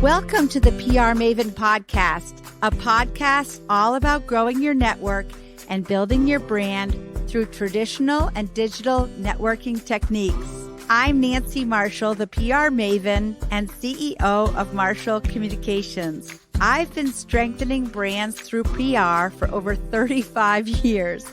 Welcome to the PR Maven podcast, a podcast all about growing your network and building your brand through traditional and digital networking techniques. I'm Nancy Marshall, the PR Maven and CEO of Marshall Communications. I've been strengthening brands through PR for over 35 years,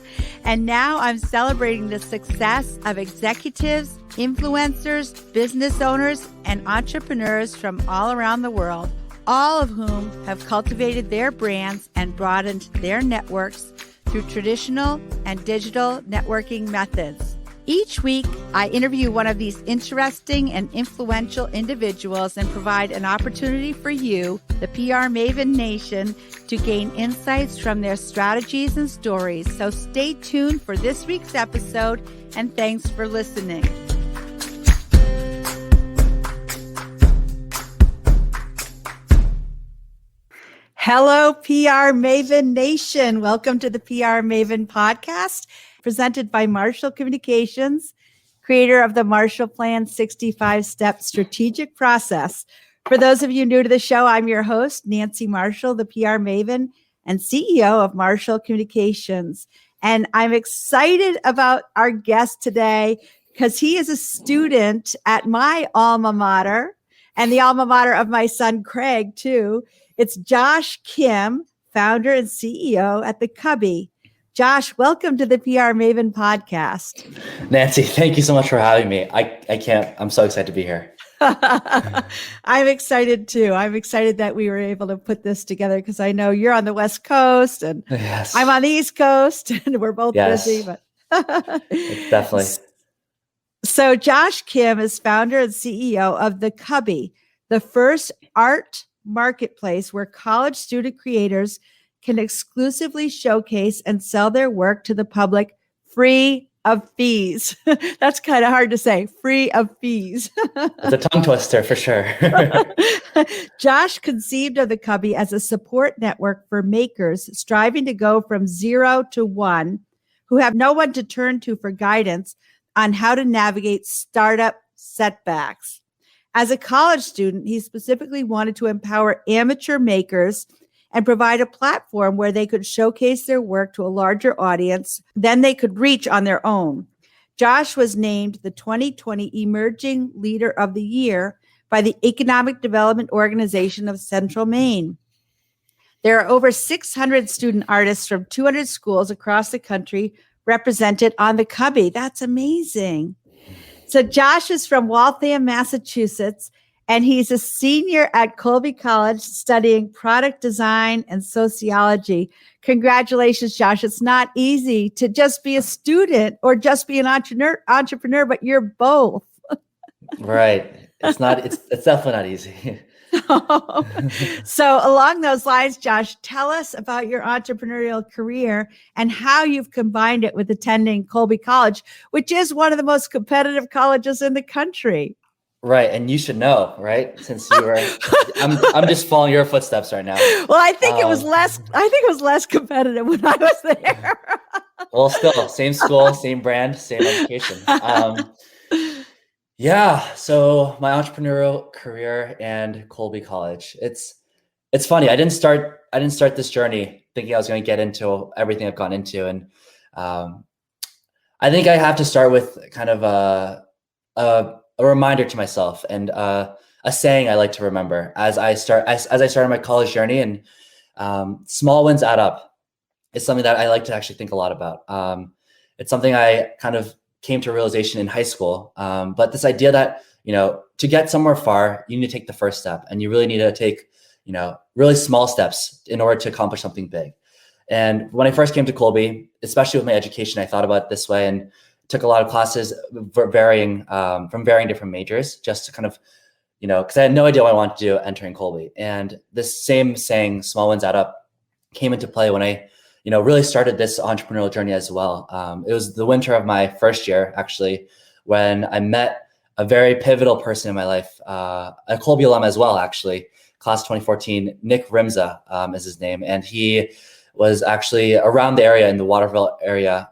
and now I'm celebrating the success of executives, influencers, business owners, and entrepreneurs from all around the world, all of whom have cultivated their brands and broadened their networks through traditional and digital networking methods. Each week, I interview one of these interesting and influential individuals and provide an opportunity for you, the PR Maven Nation, to gain insights from their strategies and stories. So stay tuned for this week's episode, and thanks for listening. Hello, PR Maven Nation. Welcome to the PR Maven podcast, presented by Marshall Communications, creator of the Marshall Plan 65-Step Strategic Process. For those of you new to the show, I'm your host, Nancy Marshall, the PR Maven and CEO of Marshall Communications. And I'm excited about our guest today because he is a student at my alma mater and the alma mater of my son, Craig, too. It's Josh Kim, founder and CEO at the Cubby. Josh, welcome to the PR Maven podcast. Nancy, thank you so much for having me. I'm so excited to be here. I'm excited too. I'm excited that we were able to put this together because I know you're on the West Coast and yes. I'm on the East Coast and we're both busy. But definitely. So Josh Kim is founder and CEO of the Cubby, the first art marketplace where college student creators can exclusively showcase and sell their work to the public free of fees. That's kind of hard to say, free of fees. It's a tongue twister for sure. Josh conceived of the Cubby as a support network for makers striving to go from 0 to 1, who have no one to turn to for guidance on how to navigate startup setbacks. As a college student, he specifically wanted to empower amateur makers and provide a platform where they could showcase their work to a larger audience than they could reach on their own. Josh was named the 2020 Emerging Leader of the Year by the Economic Development Organization of Central Maine. There are over 600 student artists from 200 schools across the country represented on the Cubby. That's amazing. So Josh is from Waltham, Massachusetts, and he's a senior at Colby College studying product design and sociology. Congratulations, Josh. It's not easy to just be a student or just be an entrepreneur, but you're both. Right. It's definitely not easy. So along those lines, Josh, tell us about your entrepreneurial career and how you've combined it with attending Colby College, which is one of the most competitive colleges in the country. Right. And you should know, right? Since you were, I'm just following your footsteps right now. Well, I think it was less competitive when I was there. Well, still same school, same brand, same education. Yeah. So my entrepreneurial career and Colby College, it's funny. I didn't start this journey thinking I was going to get into everything I've gone into. And I think I have to start with kind of a reminder to myself and a saying I like to remember as I started my college journey. And small wins add up. It's something that I like to actually think a lot about. It's something I kind of came to realization in high school. But this idea that, to get somewhere far, you need to take the first step, and you really need to take, really small steps in order to accomplish something big. And when I first came to Colby, especially with my education, I thought about it this way and took a lot of classes from varying different majors just to kind of, because I had no idea what I wanted to do entering Colby. And this same saying, small wins add up, came into play when I really started this entrepreneurial journey as well. It was the winter of my first year, actually, when I met a very pivotal person in my life, a Colby alum as well, actually, class 2014, Nick Rimza is his name. And he was actually around the area in the Waterville area,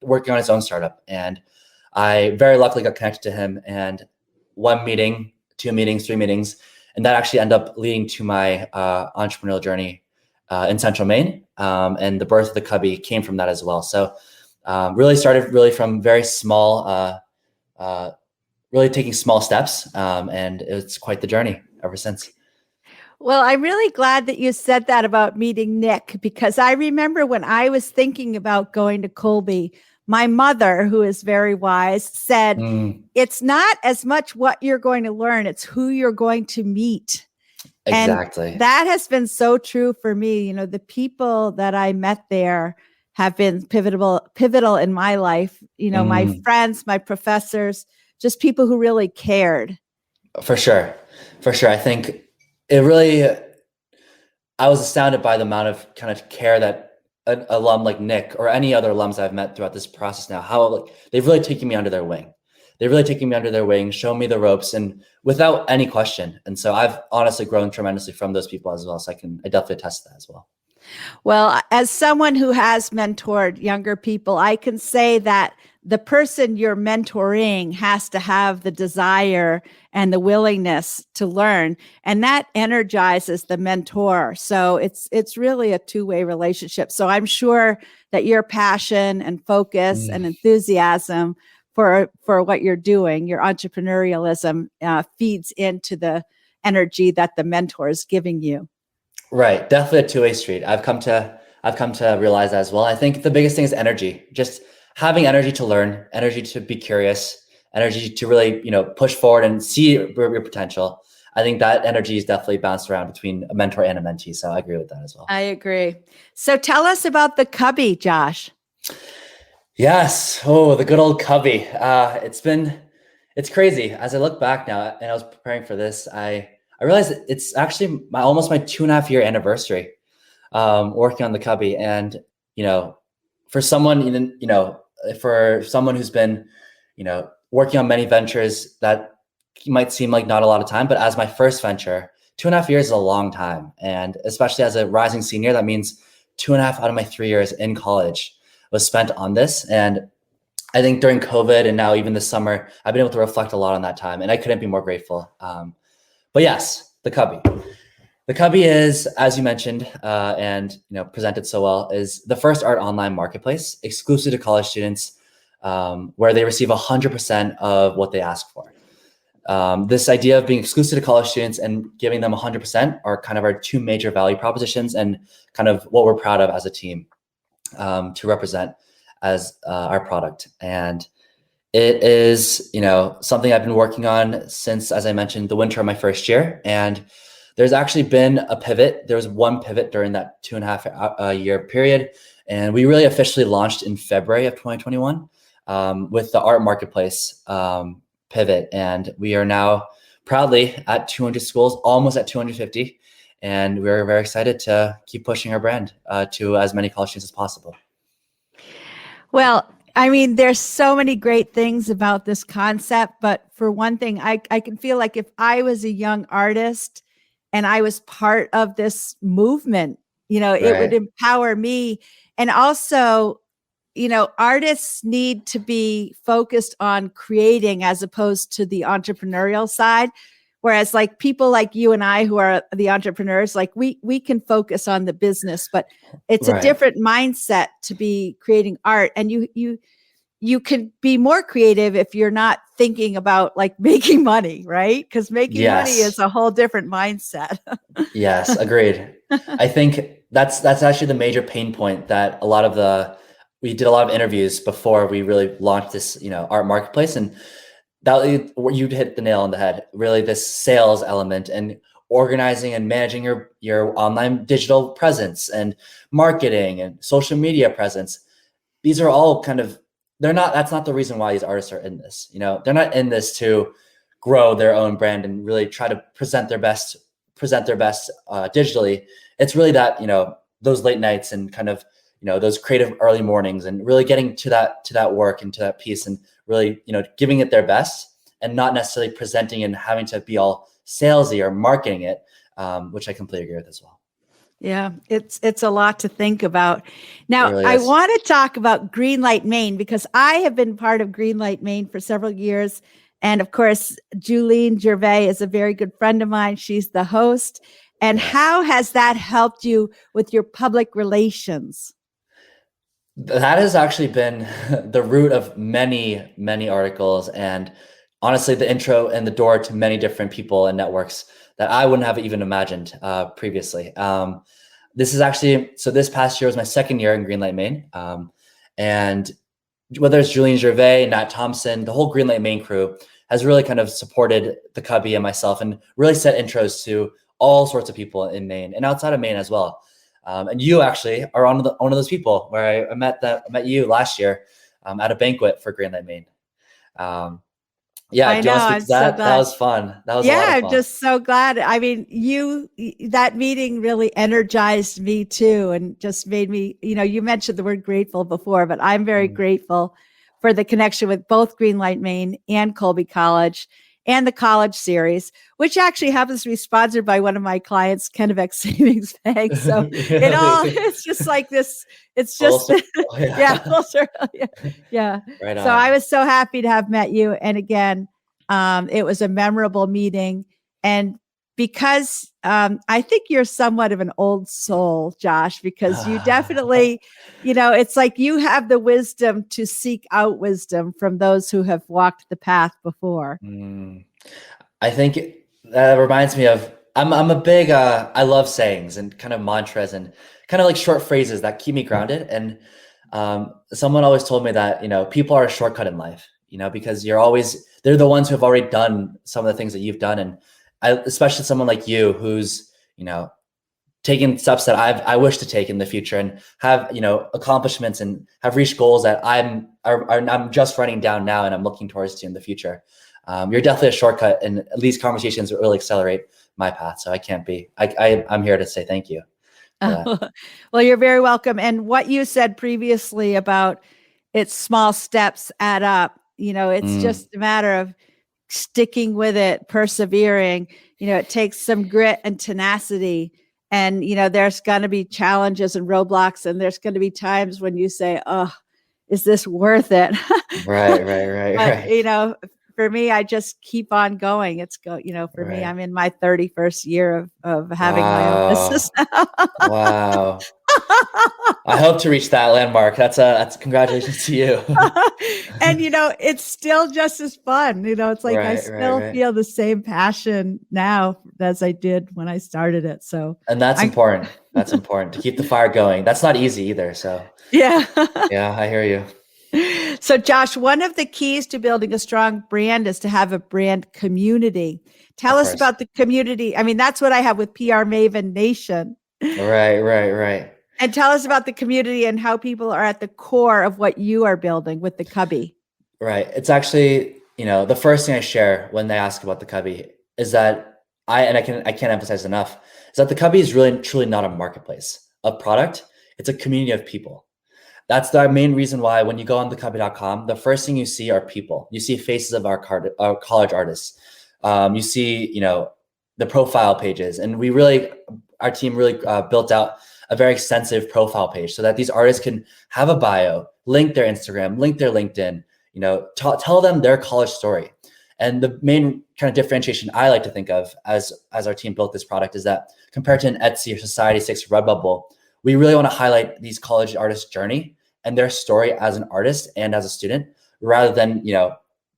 working on his own startup. And I very luckily got connected to him, and one meeting, 2 meetings, 3 meetings. And and that actually ended up leading to my entrepreneurial journey in Central Maine. And the birth of the Cubby came from that as well. So really started really from very small, really taking small steps. And it's quite the journey ever since. Well, I'm really glad that you said that about meeting Nick, because I remember when I was thinking about going to Colby, my mother, who is very wise, said, it's not as much what you're going to learn, it's who you're going to meet. Exactly. And that has been so true for me. You know, the people that I met there have been pivotal in my life. You know, my friends, my professors, just people who really cared. For sure. I think it really, I was astounded by the amount of kind of care that an alum like Nick or any other alums I've met throughout this process now, how like they've really taken me under their wing. Shown me the ropes, and without any question. And so I've honestly grown tremendously from those people as well. So I definitely attest to that as well. Well, as someone who has mentored younger people, I can say that the person you're mentoring has to have the desire and the willingness to learn, and that energizes the mentor. So it's really a two-way relationship. So I'm sure that your passion and focus and enthusiasm for what you're doing, your entrepreneurialism, feeds into the energy that the mentor is giving you. Right. Definitely a two-way street. I've come to realize that as well. I think the biggest thing is energy, just having energy to learn, energy to be curious, energy to really, push forward and see your potential. I think that energy is definitely bounced around between a mentor and a mentee. So I agree with that as well. I agree. So tell us about the Cubby, Josh. Yes. Oh, the good old Cubby. It's crazy. As I look back now, and I was preparing for this, I realized it's actually almost my 2.5-year anniversary working on the Cubby. And, for someone, for someone who's been, working on many ventures, that might seem like not a lot of time, but as my first venture, 2.5 years is a long time. And especially as a rising senior, that means 2.5 out of my 3 years in college was spent on this. And I think during COVID and now even this summer, I've been able to reflect a lot on that time, and I couldn't be more grateful. But yes, the Cubby. The Cubby is, as you mentioned, and presented so well, is the first art online marketplace exclusive to college students, where they receive 100% of what they ask for. This idea of being exclusive to college students and giving them 100% are kind of our two major value propositions, and kind of what we're proud of as a team to represent as our product. And it is, something I've been working on since, as I mentioned, the winter of my first year. And there's actually been a pivot. There was one pivot during that 2.5 year period. And we really officially launched in February of 2021 with the art marketplace pivot. And we are now proudly at 200 schools, almost at 250. And we're very excited to keep pushing our brand to as many college students as possible. Well, I mean, there's so many great things about this concept, but for one thing, I can feel like if I was a young artist and I was part of this movement, it would empower me. And also, artists need to be focused on creating as opposed to the entrepreneurial side. Whereas like people like you and I who are the entrepreneurs, like we can focus on the business, but it's a different mindset to be creating art. And you can be more creative if you're not thinking about like making money, right? Because making money is a whole different mindset. Yes, agreed. I think that's actually the major pain point that we did a lot of interviews before we really launched this, art marketplace, and that you'd hit the nail on the head. Really, this sales element and organizing and managing your online digital presence and marketing and social media presence. These are all that's not the reason why these artists are in this. They're not in this to grow their own brand and really try to present their best digitally. It's really that, those late nights and kind of, those creative early mornings and really getting to that work and to that piece and really, giving it their best and not necessarily presenting and having to be all salesy or marketing it, which I completely agree with as well. Yeah, it's a lot to think about. Now, Really I is. want to talk about Greenlight Maine because I have been part of Greenlight Maine for several years. And of course, Julene Gervais is a very good friend of mine. She's the host. And Yes. how has that helped you with your public relations? That has actually been the root of many, many articles, and honestly, the intro and the door to many different people and networks that I wouldn't have even imagined previously. This is actually, so this past year was my second year in Greenlight Maine. And whether it's Julene Gervais, Nat Thompson, the whole Greenlight Maine crew has really kind of supported the Cubby and myself and really set intros to all sorts of people in Maine and outside of Maine as well. And you actually are one of those people where I met you last year at a banquet for Greenlight Maine. Yeah, I do you know. want to speak I'm to so that? glad. That was fun. That was a lot of I'm fun. just so glad. I mean, that meeting really energized me too, and just made me, you mentioned the word grateful before, but I'm very grateful for the connection with both Greenlight Maine and Colby College and the college series, which actually happens to be sponsored by one of my clients, Kennebec Savings Bank. So it's just like this. It's just, Full circle, yeah. Right So on. I was so happy to have met you. And again, it was a memorable meeting. And because I think you're somewhat of an old soul, Josh, because you definitely, it's like you have the wisdom to seek out wisdom from those who have walked the path before. I think that reminds me of, I'm a big, I love sayings and kind of mantras and kind of like short phrases that keep me grounded. And someone always told me that, people are a shortcut in life, because they're the ones who have already done some of the things that you've done. And especially someone like you, who's, taken steps that I wish to take in the future and have, accomplishments and have reached goals that I'm just writing down now and I'm looking towards to in the future. You're definitely a shortcut, and these conversations really accelerate my path. So I'm here to say thank you. Well, you're very welcome. And what you said previously about it's small steps add up, it's just a matter of sticking with it, persevering. It takes some grit and tenacity. And, there's going to be challenges and roadblocks, and there's going to be times when you say, oh, is this worth it? Right. But, for me, I just keep on going. For me, I'm in my 31st year of having my own business now. Wow. I hope to reach that landmark. That's congratulations to you. And, it's still just as fun. It's like I still feel the same passion now as I did when I started it. So, and that's important. That's important to keep the fire going. That's not easy either. So, yeah, I hear you. So, Josh, one of the keys to building a strong brand is to have a brand community. Tell us about the community. I mean, that's what I have with PR Maven Nation. Right. And tell us about the community and how people are at the core of what you are building with the Cubby. Right. It's actually, the first thing I share when they ask about the Cubby is that I can't emphasize enough, is that the Cubby is really truly not a marketplace of product. It's a community of people. That's the main reason why when you go on thecubby.com, the first thing you see are people. You see faces of our college artists. You see, the profile pages. And our team really built out a very extensive profile page so that these artists can have a bio, link their Instagram, link their LinkedIn, tell them their college story. And the main kind of differentiation I like to think of as our team built this product is that compared to an Etsy or Society6 Redbubble, we really want to highlight these college artists' journey and their story as an artist and as a student, rather than,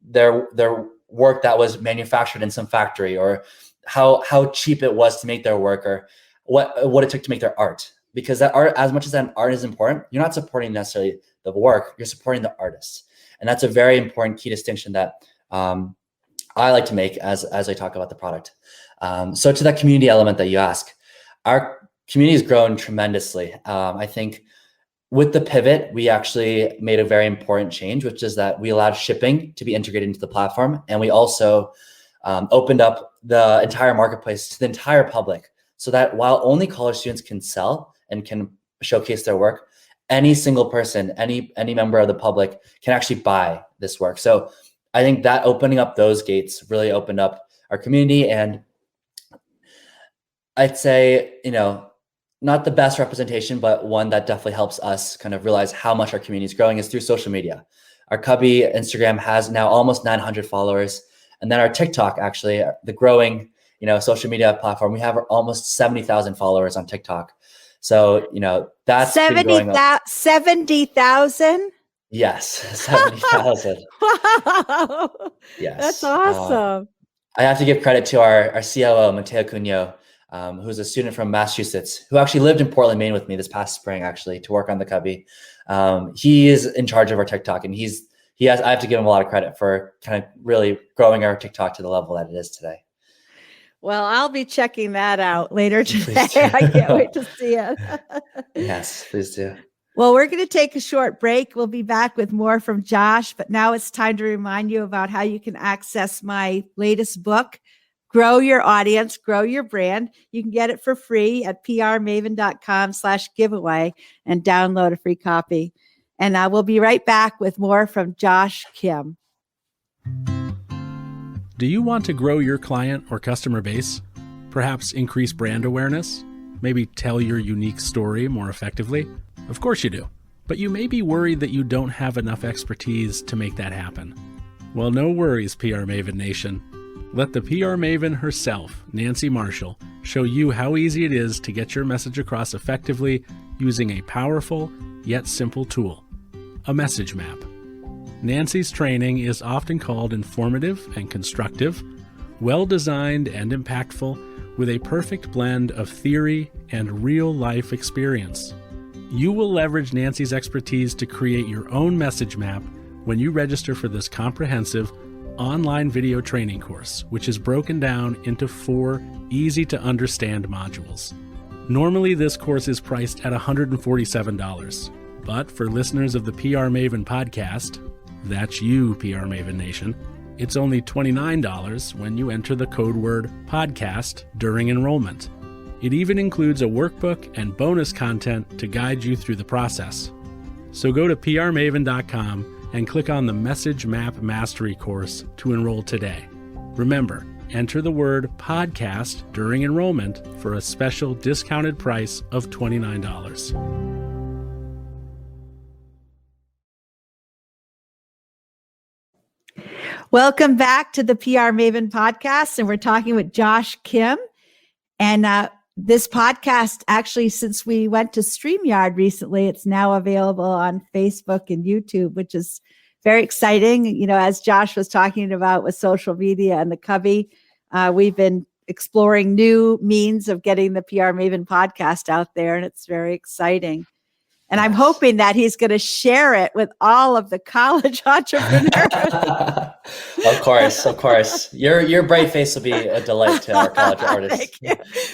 their work that was manufactured in some factory, or how cheap it was to make their work, or what it took to make their art. Because that art, as much as that art is important, you're not supporting necessarily the work, you're supporting the artist. And that's a very important key distinction that I like to make as I talk about the product. So to that community element that you ask, our community has grown tremendously. I think with the pivot, we actually made a very important change, which is that we allowed shipping to be integrated into the platform. And we also opened up the entire marketplace to the entire public, so that while only college students can sell and can showcase their work, any single person, any member of the public can actually buy this work. So I think that opening up those gates really opened up our community. And I'd say, not the best representation, but one that definitely helps us kind of realize how much our community is growing is through social media. Our Cubby Instagram has now almost 900 followers. And then our TikTok, actually, the growing, social media platform, we have almost 70,000 followers on TikTok. So, that's been growing up. 70,000? Yes, 70,000. Wow. Yes. That's awesome. I have to give credit to our COO, Mateo Cunho, who's a student from Massachusetts, who actually lived in Portland, Maine with me this past spring, actually, to work on the Cubby. He is in charge of our TikTok, and I have to give him a lot of credit for kind of really growing our TikTok to the level that it is today. Well, I'll be checking that out later today. I can't wait to see it. Yes, please do. Well, we're going to take a short break. We'll be back with more from Josh, but now it's time to remind you about how you can access my latest book, Grow Your Audience, Grow Your Brand. You can get it for free at prmaven.com/giveaway and download a free copy. And I will be right back with more from Josh Kim. Do you want to grow your client or customer base? Perhaps increase brand awareness? Maybe tell your unique story more effectively? Of course you do. But you may be worried that you don't have enough expertise to make that happen. Well, no worries, PR Maven Nation. Let the PR Maven herself, Nancy Marshall, show you how easy it is to get your message across effectively using a powerful yet simple tool, a message map. Nancy's training is often called informative and constructive, well-designed and impactful, with a perfect blend of theory and real-life experience. You will leverage Nancy's expertise to create your own message map when you register for this comprehensive online video training course, which is broken down into 4 easy-to-understand modules. Normally, this course is priced at $147, but for listeners of the PR Maven podcast, that's you, PR Maven Nation, it's only $29 when you enter the code word podcast during enrollment. It even includes a workbook and bonus content to guide you through the process. So go to prmaven.com and click on the Message Map Mastery course to enroll today. Remember, enter the word podcast during enrollment for a special discounted price of $29. Welcome back to the PR Maven podcast. And we're talking with Josh Kim. And this podcast, actually, since we went to StreamYard recently, it's now available on Facebook and YouTube, which is very exciting. As Josh was talking about with social media and the Cubby, we've been exploring new means of getting the PR Maven podcast out there, and it's very exciting. And I'm hoping that he's going to share it with all of the college entrepreneurs. Of course. Your bright face will be a delight to our college artists.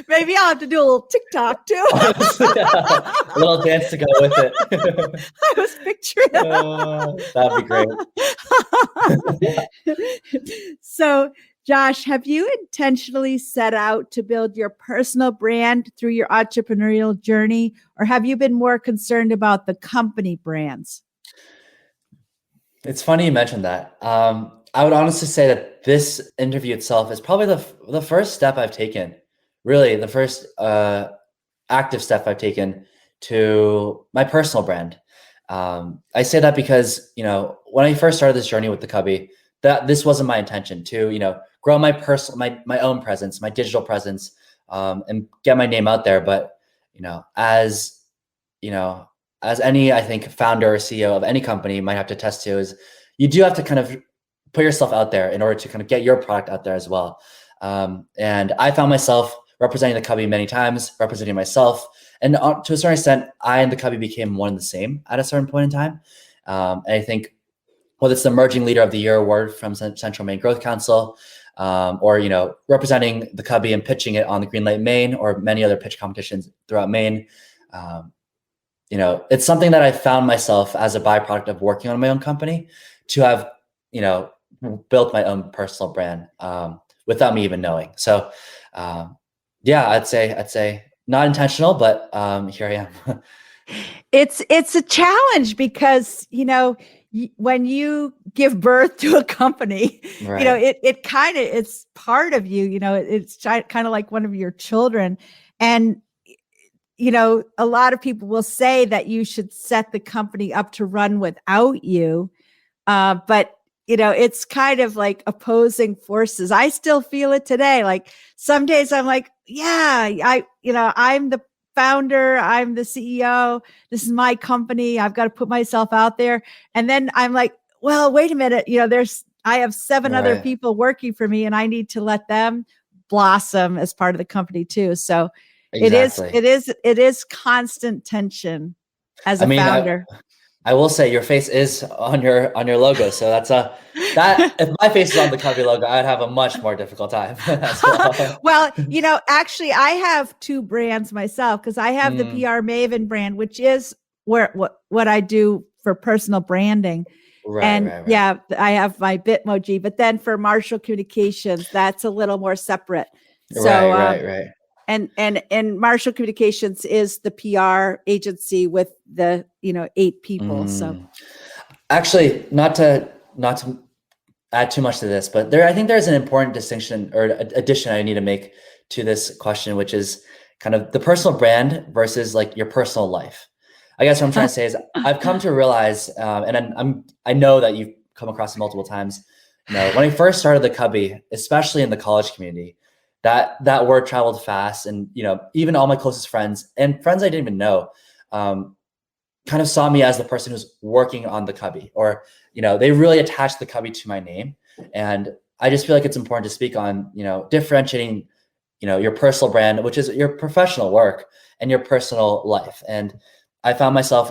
Maybe I'll have to do a little TikTok too. A little dance to go with it. I was picturing that'd be great. So, Josh, have you intentionally set out to build your personal brand through your entrepreneurial journey, or have you been more concerned about the company brands? It's funny you mentioned that. I would honestly say that this interview itself is probably the first step I've taken, really the first active step I've taken to my personal brand. I say that because, when I first started this journey with the Cubby, that this wasn't my intention to, grow my my own presence, my digital presence, and get my name out there. But, as any, I think, founder or CEO of any company might have to attest to, is you do have to kind of put yourself out there in order to kind of get your product out there as well. And I found myself representing the Cubby many times, representing myself. And to a certain extent, I and the Cubby became one and the same at a certain point in time. And I think whether it's the Emerging Leader of the Year award from Central Maine Growth Council, or, representing the Cubby and pitching it on the Greenlight Maine or many other pitch competitions throughout Maine, it's something that I found myself as a byproduct of working on my own company to have, built my own personal brand without me even knowing. So, I'd say not intentional, but here I am. It's a challenge because, when you give birth to a company, right. it's part of you, it's kind of like one of your children. And, a lot of people will say that you should set the company up to run without you. But it's kind of like opposing forces. I still feel it today. Like some days I'm like, yeah, I'm the founder, I'm the CEO, this is my company, I've got to put myself out there. And then I'm like, well, wait a minute, I have 7 other Right. people working for me and I need to let them blossom as part of the company too. So Exactly. it is constant tension as I a mean, founder. I will say your face is on your logo. So that's that if my face is on the Cubby logo, I'd have a much more difficult time as well. Well, actually I have 2 brands myself because I have the Mm, PR Maven brand, which is what I do for personal branding. right, And right, right. yeah, I have my Bitmoji, but then for Marshall Communications, that's a little more separate. So, Right, right, right. and Marshall Communications is the PR agency with the 8 people. So Mm. Actually, not to add too much to this, but I think there's an important distinction or addition I need to make to this question, which is kind of the personal brand versus like your personal life. I guess what I'm trying to say is I've come to realize, and I know that you've come across it multiple times. When I first started the Cubby, especially in the college community, that word traveled fast, and even all my closest friends and friends I didn't even know, kind of saw me as the person who's working on the Cubby, or they really attached the Cubby to my name. And I just feel like it's important to speak on differentiating your personal brand, which is your professional work, and your personal life. And I found myself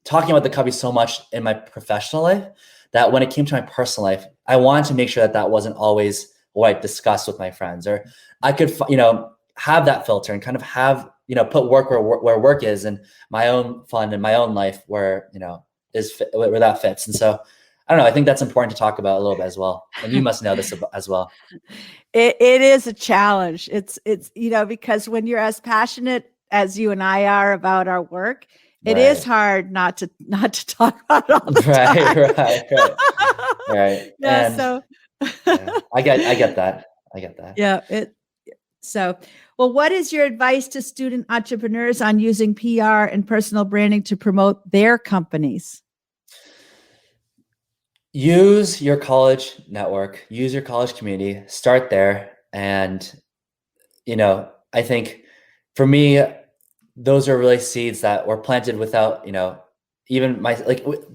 talking about the Cubby so much in my professional life that when it came to my personal life, I wanted to make sure that wasn't always what I discussed with my friends, or I could have that filter and kind of have put work where work is, and my own fun and my own life where where that fits. And so I don't know, I think that's important to talk about a little bit as well, and you must know this as well. it is a challenge. It's because when you're as passionate as you and I are about our work, it is Right. hard not to talk about it all the Right, time. right. Yeah. And So yeah, I get that. I get that. yeah. So, well, what is your advice to student entrepreneurs on using PR and personal branding to promote their companies? Use your college network, use your college community, start there. And, I think for me, those are really seeds that were planted without, even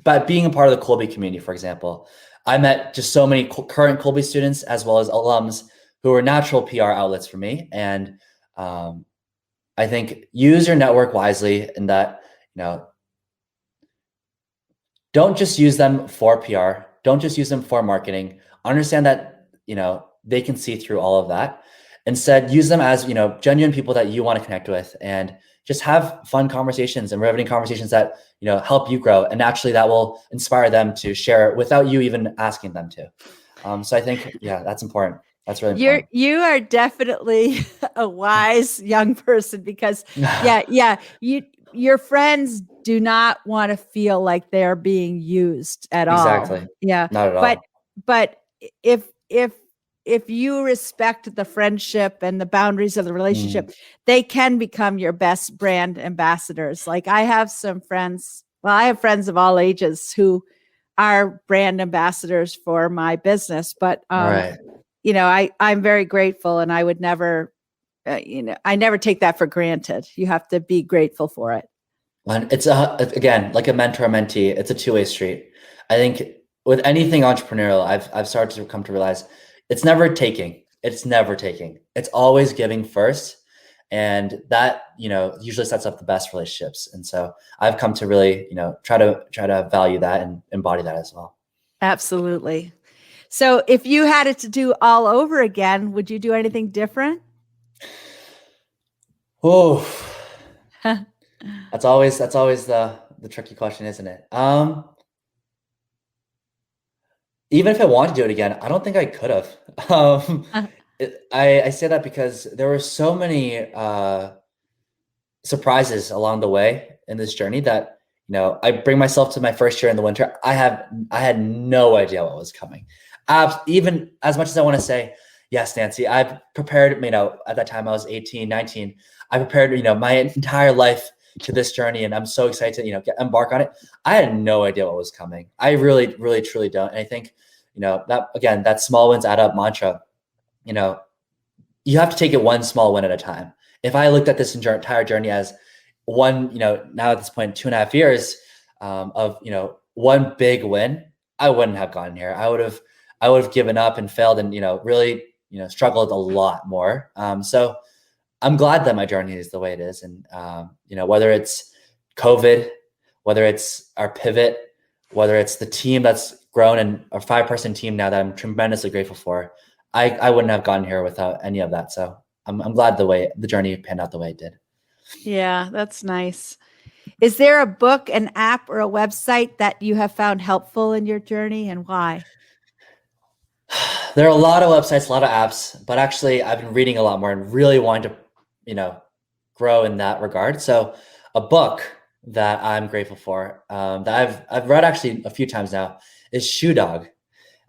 by being a part of the Colby community, for example. I met just so many current Colby students as well as alums who are natural PR outlets for me. And I think use your network wisely, in that, don't just use them for PR. Don't just use them for marketing. Understand that, they can see through all of that. Instead, use them as, genuine people that you want to connect with, and just have fun conversations and riveting conversations that, help you grow. And naturally that will inspire them to share without you even asking them to. So I think, yeah, that's important. That's really important. You are definitely a wise young person, because your friends do not want to feel like they're being used at all. Exactly. Yeah. Not at all. But if you respect the friendship and the boundaries of the relationship, they can become your best brand ambassadors. Like I have some friends, I have friends of all ages who are brand ambassadors for my business, but Right. I'm very grateful, and I would never, I never take that for granted. You have to be grateful for it. And it's again, like a mentor mentee, it's a two-way street. I think with anything entrepreneurial, I've started to come to realize it's never taking. It's never taking. It's always giving first. And that, usually sets up the best relationships. And so I've come to really, try to value that and embody that as well. Absolutely. So if you had it to do all over again, would you do anything different? Oh, that's always the tricky question, isn't it? Even if I wanted to do it again, I don't think I could have. I say that because there were so many surprises along the way in this journey that, I bring myself to my first year in the winter. I had no idea what was coming. Even as much as I want to say, yes, Nancy, I've prepared, at that time I was 18, 19. I prepared, my entire life to this journey, and I'm so excited to, embark on it. I had no idea what was coming. I really, really, truly don't. And I think that small wins add up mantra, you have to take it one small win at a time. If I looked at this entire journey as one, now at this point, 2.5 years of, one big win, I wouldn't have gotten here. I would have given up and failed and, really, struggled a lot more. So I'm glad that my journey is the way it is. And, whether it's COVID, whether it's our pivot, whether it's the team that's grown and a 5-person team now that I'm tremendously grateful for, I wouldn't have gotten here without any of that. So I'm glad the journey panned out the way it did. Yeah, that's nice. Is there a book, an app, or a website that you have found helpful in your journey, and why? There are a lot of websites, a lot of apps, but actually I've been reading a lot more and really wanting to, grow in that regard. So a book that I'm grateful for, that I've read actually a few times now, is Shoe Dog,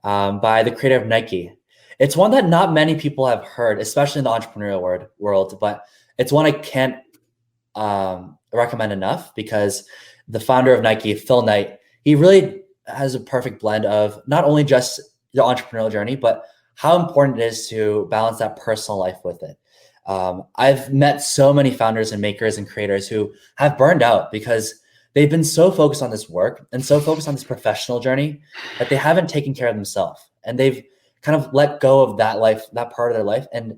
by the creator of Nike. It's one that not many people have heard, especially in the entrepreneurial world, but it's one I can't recommend enough, because the founder of Nike, Phil Knight, he really has a perfect blend of not only just the entrepreneurial journey, but how important it is to balance that personal life with it. I've met so many founders and makers and creators who have burned out because they've been so focused on this work and so focused on this professional journey that they haven't taken care of themselves, and they've kind of let go of that life, that part of their life. And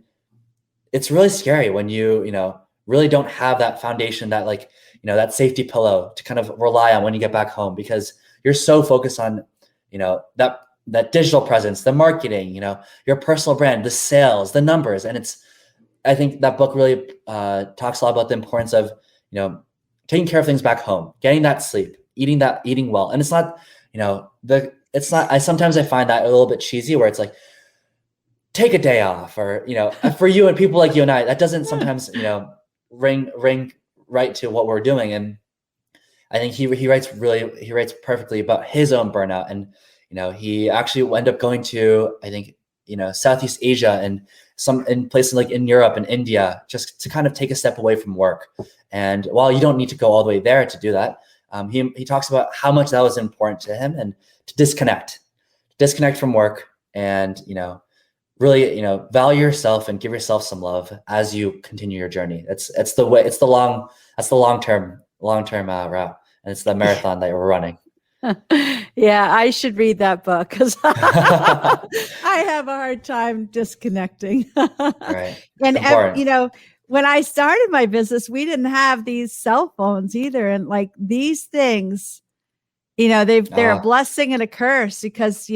it's really scary when you really don't have that foundation, that that safety pillow to kind of rely on when you get back home, because you're so focused on, that digital presence, the marketing, your personal brand, the sales, the numbers. And I think that book really talks a lot about the importance of, taking care of things back home, getting that sleep, eating well. And it's not, sometimes I find that a little bit cheesy, where it's like, take a day off, or, for you and people like you and I, that doesn't sometimes, ring right to what we're doing. And I think he writes perfectly about his own burnout. And, he actually ended up going to, I think, Southeast Asia and in places like in Europe and India, just to kind of take a step away from work. And while you don't need to go all the way there to do that, he talks about how much that was important to him, and to disconnect from work, and, really, value yourself and give yourself some love as you continue your journey. It's the long-term route, and it's the marathon that we're running. Yeah, I should read that book, because I have a hard time disconnecting. Right. And when I started my business, we didn't have these cell phones either, and these things, they're a blessing and a curse, because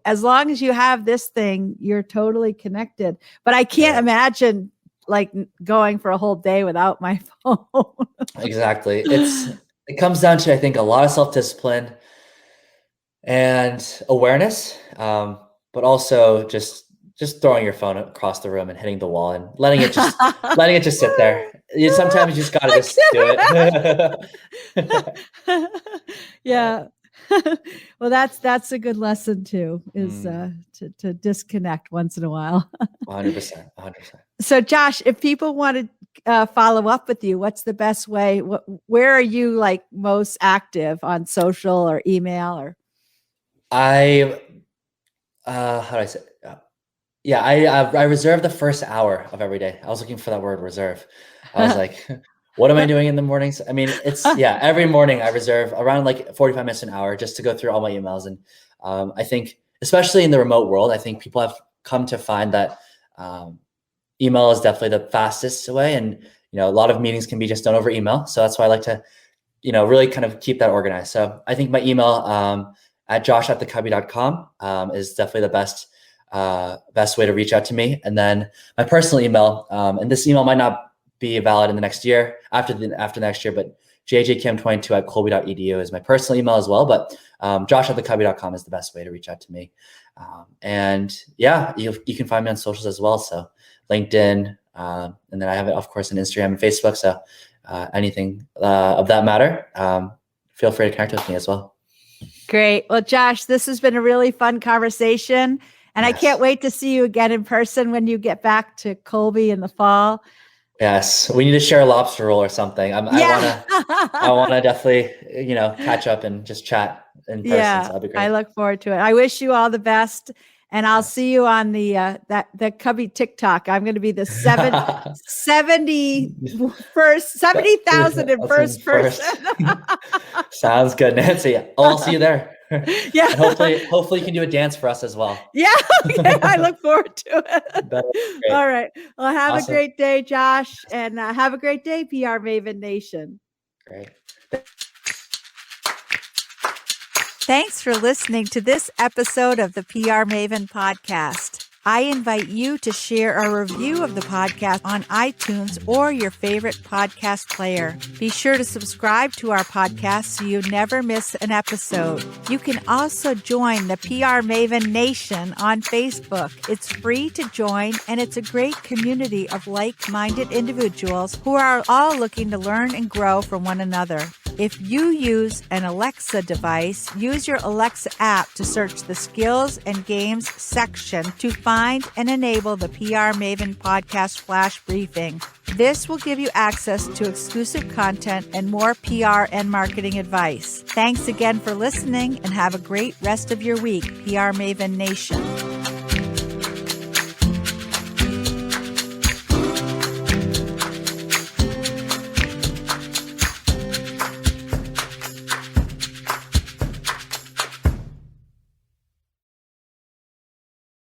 as long as you have this thing, you're totally connected. But I can't imagine going for a whole day without my phone. Exactly. It comes down to, I think, a lot of self-discipline and awareness, but also just throwing your phone across the room and hitting the wall and letting it just sit there. Sometimes you just gotta just do it. Yeah. Well, that's a good lesson too, is to disconnect once in a while. 100%. So Josh, if people want to follow up with you, what's the best way? Where are you most active, on social or email, or? How do I say? Yeah, I reserve the first hour of every day. I was looking for that word, reserve. I was like, what am I doing in the mornings? I mean, every morning I reserve around 45 minutes, an hour, just to go through all my emails. And I think, especially in the remote world, I think people have come to find that email is definitely the fastest way. And, a lot of meetings can be just done over email. So that's why I like to, really kind of keep that organized. So I think my email at josh@thecubby.com is definitely the best way to reach out to me. And then my personal email, and this email might not be valid in the next year, after next year, but jjkim22@colby.edu is my personal email as well. But josh@thecubby.com is the best way to reach out to me. And yeah, you can find me on socials as well. So LinkedIn, and then I have, of course, on Instagram and Facebook. So anything of that matter, feel free to connect with me as well. Great. Well, Josh, this has been a really fun conversation, and I can't wait to see you again in person when you get back to Colby in the fall. Yes, we need to share a lobster roll or something. I want to definitely, catch up and just chat in person. Yeah, So that'd be great. I look forward to it. I wish you all the best. And I'll see you on the the Cubby TikTok. I'm going to be the 70,001st person. Sounds good, Nancy. I'll see you there. Yeah. And hopefully you can do a dance for us as well. Yeah. Okay. I look forward to it. Great. All right. Well, have Awesome. a great day, Josh. And have a great day, PR Maven Nation. Great. Thanks for listening to this episode of the PR Maven podcast. I invite you to share a review of the podcast on iTunes or your favorite podcast player. Be sure to subscribe to our podcast so you never miss an episode. You can also join the PR Maven Nation on Facebook. It's free to join, and it's a great community of like-minded individuals who are all looking to learn and grow from one another. If you use an Alexa device, use your Alexa app to search the skills and games section to find and enable the PR Maven podcast flash briefing. This will give you access to exclusive content and more PR and marketing advice. Thanks again for listening, and have a great rest of your week, PR Maven Nation.